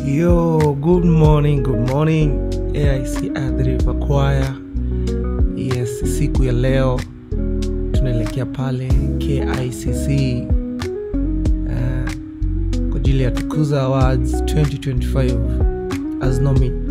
Yo, good morning AIC Adriva Choir. Yes, siku ya leo tunaelekea pale KICC kwa ajili ya Tukuza Awards 2025 as nominee.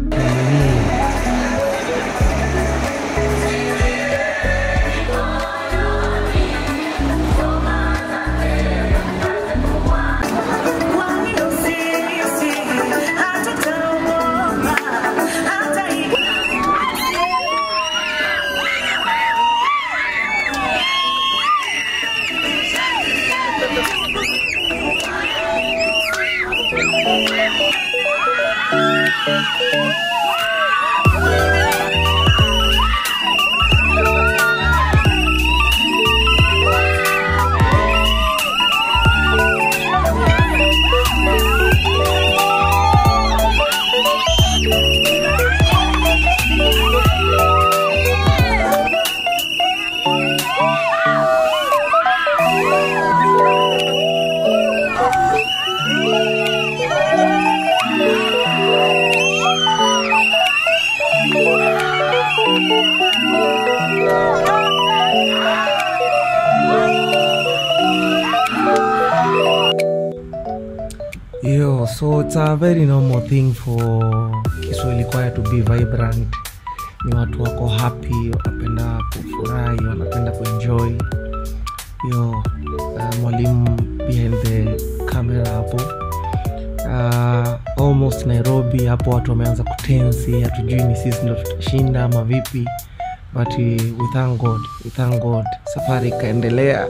So it's a very normal thing for Kiswahili choir to be vibrant. Ni watu wako happy, wanapenda kufurahi, wanapenda kuenjoy. Mwalimu behind the camera hapo. Almost Nairobi hapo watu wameanza kutensi, hatujui ni sisi ndio tutashinda ama vipi. But we thank God. Safari ikaendelea.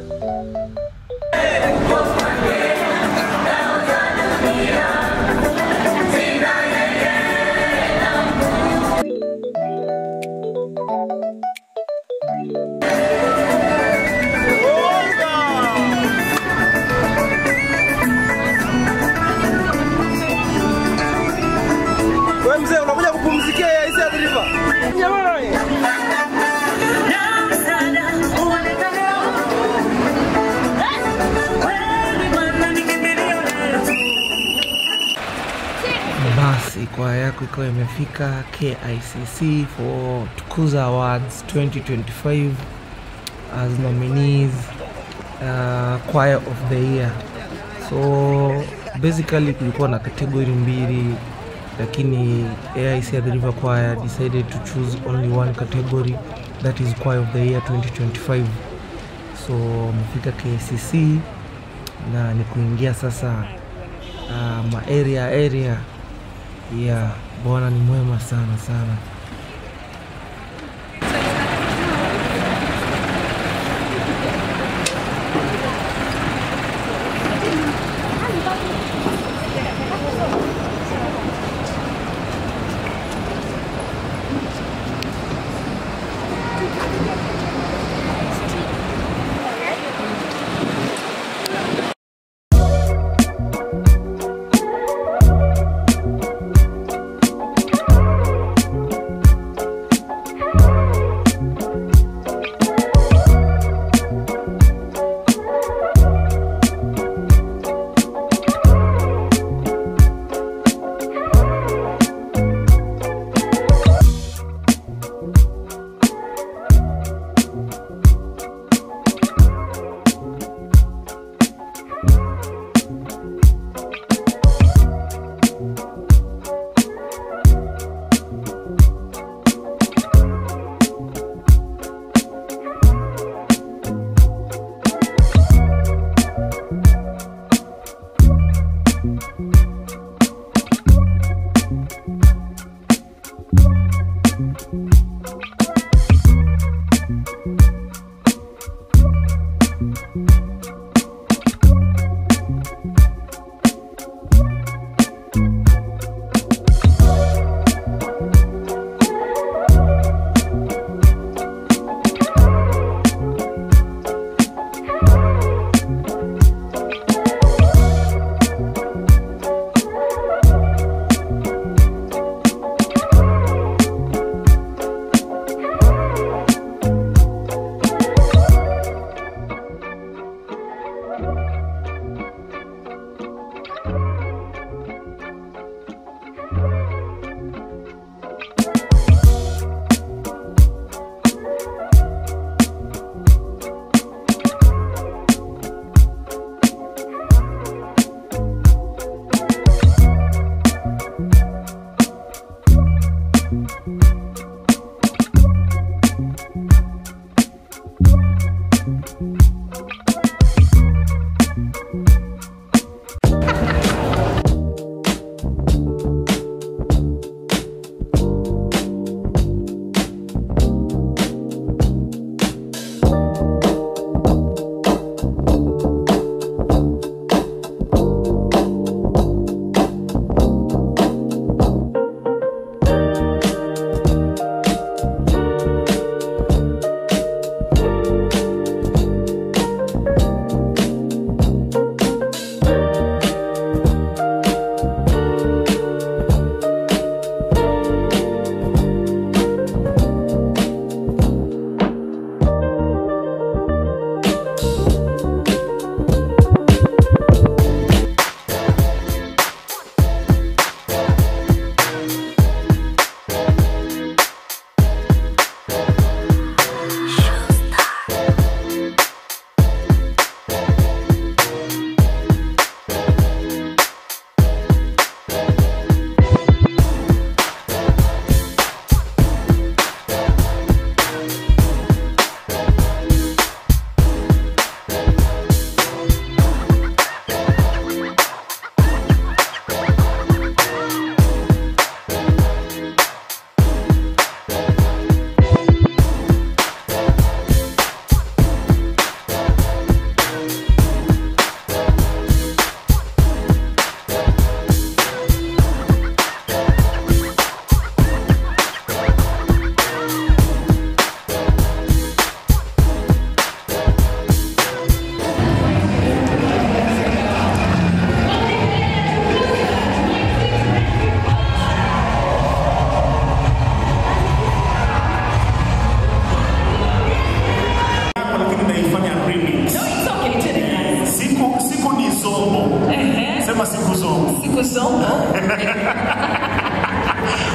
Basi kwa yako ikawa imefika KICC for Tukuza Awards 2025 as nominees Choir of the Year. So basically kulikuwa na category mbili, lakini AIC Adriva Choir decided to choose only one category, that is Choir of the Year 2025. So mfika KICC na ni kuingia sasa area. Bwana ni mwema sana.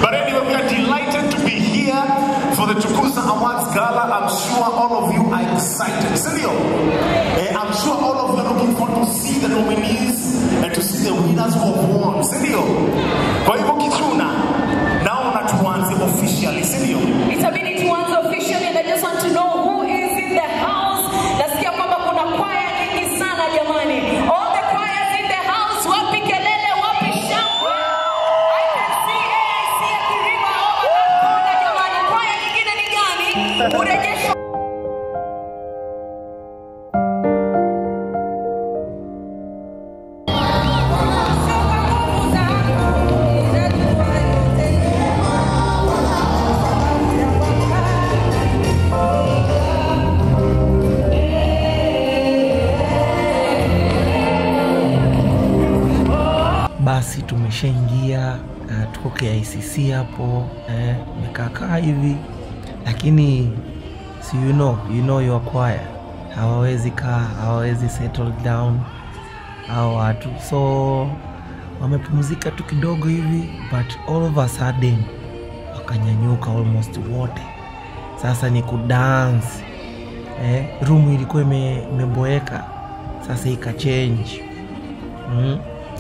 But anyway, we are delighted to be here for the Tukuza Awards Gala. I'm sure all of you are excited. I'm sure all of you are looking forward to see the nominees and to see the winners who have won. Kwa hivyo Kichuna, naona tuanze officially. Itabidi tuanze officially, and I just want to know who is in the house. Nasikia kwamba kuna kwaya nyingi sana jamani. All the choirs in the house, wapi kelele, wapi shangwe. I can see AIC akiriba over that corner jamani. Kwaya nyingine ni gani? Urejesho. Basi tumeshaingia, tuko KICC hapo, mekakaa hivi, lakini si you know your choir, hawawezi settle down hao watu, so wamepumzika tu kidogo hivi, but all of a sudden wakanyanyuka almost wote. Sasa ni kudance, room ilikuwa imeboeka, sasa ikachange.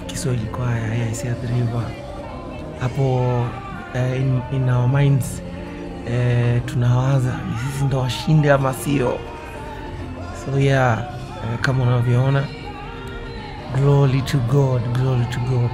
Kiswahili choir ya AIC Athi River hapo. In our minds tunawaza ni sisi ndo washinde ama sio. So yeah, kama unavyoona, glory to God, glory to God.